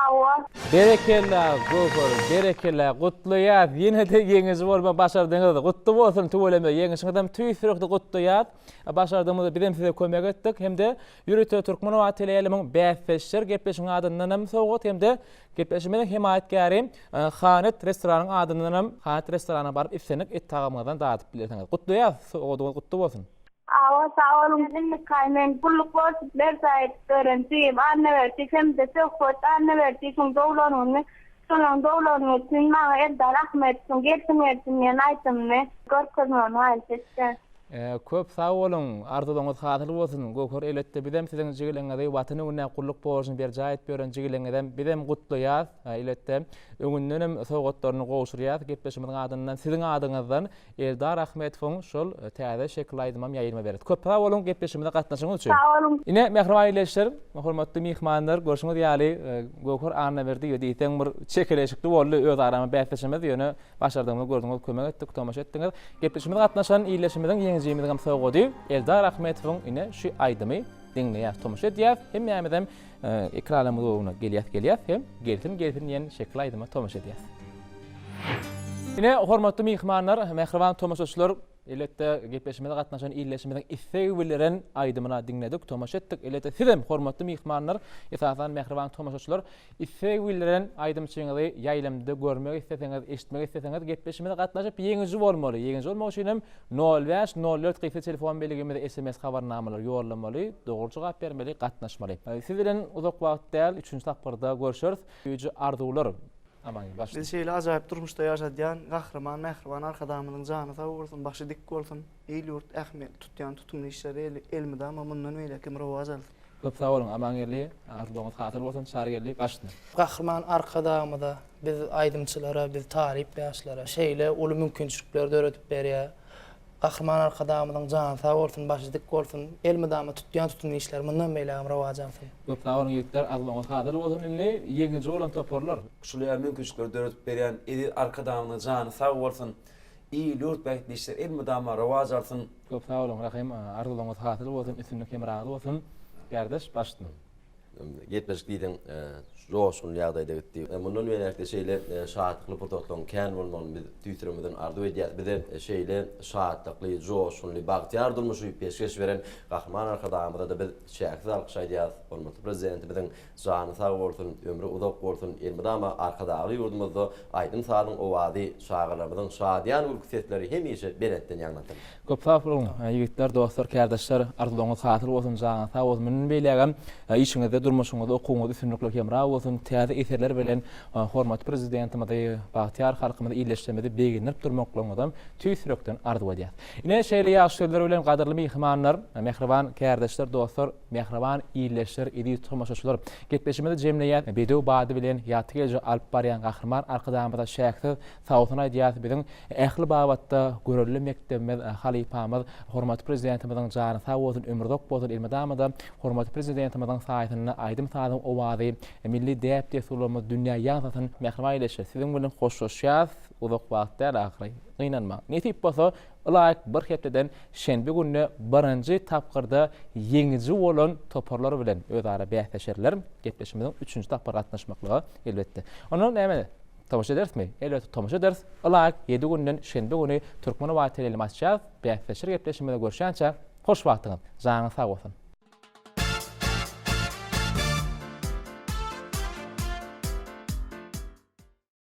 Awa. Berekella, gohur, berekella, gutluýat. Ýene-de ýeňiz bolma başardyňyz. Gutlu bolsun, töweleme. Ýeňiňizden tüýsürekde gutluýat. Başardığımızda bizim size kömek ettik. Hem de Ýürütü Türkmen we Teleýanyň bäfeşler gepleşiň adyndan hem sowgat hem de gepleşmeden himayetgäri Hanet restoranyň adyndan hem Hanet restoranyna baryp ifsenik et tagamyňdan daýatyp bilersiňiz. Gutluýat, sowgat gutlu bolsun. Awa sağ olun. Bizim kaymen pulluk bolsup bersäýet öğrençiyim. Anne verdik hem de söhbet anne verdik. Dowlanyny Soňra dowlanyny üçin maňa Eldar Ahmedowň gelsin ýa aýtdymmy? Görkezmäni aýtdy. Köp sağ olun, arzularınız hatırlı olsun. Gokor elbette bizim sizin jigileňizde watanyň günä gulluk bolsun berjaýat beren jigileňizden bizim gutluýar. Elbette öňünden sowgatlaryny gowşurýar. Gepleşimiň adyndan sizin adyňyzdan Eldar Ahmedowyň şol täze şekil aýdymam ýaýyma berdi. Köp sağ olun gepleşimde gatnaşyňyz üçin. Sağ olun. Ine mehriban ýeşler, hormatly mihmanlar, görüşmek ýaly Gokor anna berdi ýa-da bir çekeleşikli boldy öz arama bäfeşimiz ýöne başardygymy gördüňiz, kömek etdik, tamaşa etdiňiz. Gepleşimde gatnaşan ýyleşimiň ýeňizimiz hem sowgady Eldar Ahmedowyň ine şu aýdymy diňleýär, tamaşa edýär. Hem ýa-da ekranymyza gelýär hem gelsin ýen şekil aýdymy tamaşa edýär. Ine hormatly mihmanlar, mehriban tamaşaçylar, elbette gepleşmede gatnaşan ýyleşimiň issegiwleriň aýdymyna diňledik, tamaşa etdik. Elbette sizem hormatly mihmanlar, esasan mehriban tamaşaçylar, issegiwleriň aýdymçyňyzy ýaýlamda görmek isteseňiz, eşitmek isteseňiz gepleşmede gatnaşyp ýeňiňiz bolmaly. Ýeňiz bolmak üçin hem 05 04 qysa telefon beligimizde SMS habarnamalar ýollanmaly, dogry jogap bermeli, gatnaşmaly. Siz bilen uzak wagt däl 3-nji tapyrda görüşürüz. Üýjü arzuwlar. Aman başla. Biz şeýle ajaýyp durmuşda ýaşadýan gahryman, mehriban arkadamynyň jany sag bolsun, başı dik bolsun. Eýlürt ähmet tutýan tutumly işleri elmide ama mundan meýle kim rowaz aldy. Köp sağ olun, aman geldi. Arzuwňyz hatır bolsun, şargerlik başla. Gahryman arkadamyda biz aýdymçylara, biz tarip ýaşlara şeýle uly mümkinçilikleri öğretip berýär. Gahryman arkadamynyň jany sag bolsun, başı dik bolsun. Elmidama tutýan tutumly işler mundan meýle rowaz aldy. Köp sağ olun ýigitler, arzuwňyz hatır bolsun. Indi ýeňiňiz bolan toparlar. Şular mümkinçilikleri öğretip berýän Edir arkadamynyň jany sag bolsun. Ýurt bäkli işler elmidama rowaz alsyn. Köp sağ olun, rahim, arzuwňyz hatır bolsun, üstünlik hem razı bolsun. Gardaş başla. Yetmeşik diýdiň joşun ýagdaýda gitdi. Mundan beýlekde şeýle şahatly protokol kän bolmaly biz tüýtürmeden ardy edýär. Bir de şeýle şahatly, joşunly, bagtyar durmuşy peşkeş beren gahryman arkadamyda da biz şähersiz alkyşaýdýar. Hormatly prezident biziň jany sag bolsun, ömrü uzak bolsun. Elmidama arkadagy ýurdumyzda aýdym salyň o wady şaharlarymyzyň şadýan ülküsetleri hemişe beretden ýaňlatdy. Köp sağ olun, ýigitler, dostlar, kardeşler, arzuwňyz hatır bolsun, jany sag bolsun. Meniň beýlegem işiňizde durmuşyňyzda okuňyz üstünlikler hem olsun, täze eserler bilen hormatly prezidentimizi, bagtyar halkymyzy ýyleşdirmede beginip durmaklaryňyzdan tüýsürekden arzu edýär. Ine şeýle ýaşdyrlar bilen gaderly mihmanlar, mehriban kardeşler, dostlar, mehriban ýyleşler, edi tomaşaçylar gepleşmede jemleýär. Bedew bady bilen ýatygy alyp barýan gahryman arkadamyda şähersiz sawtuna diýär biziň ähli babatda görelli mektebimiz, halipamyz, hormatly prezidentimiziň jany sag bolsun, ömürdok bolsun, elmidamyda hormatly prezidentimiziň saýatyna aýdym salyň o wady milli däp diýip dünýä ýaňsatyn mehriban ýyleşir. Siziň bilen hoşlaşýar, uzak wagtda ahry. Gynanma. Netip bolsa, ulaýyk bir hepden şenbe günü birinji tapgyrda ýeňizi bolan toparlar bilen özara bähpeşerler. Gepleşimiň 3-nji tapyr gatnaşmaklygy elbetde. Onuň näme? Tamaşa dersmi? Elbetde tamaşa ders. Ulaýyk 7 günden şenbe günü Türkmen we Teleýany maççap bähpeşer gepleşiminde görüşýänçe hoş wagtyňyz. Janyňyz sag bolsun.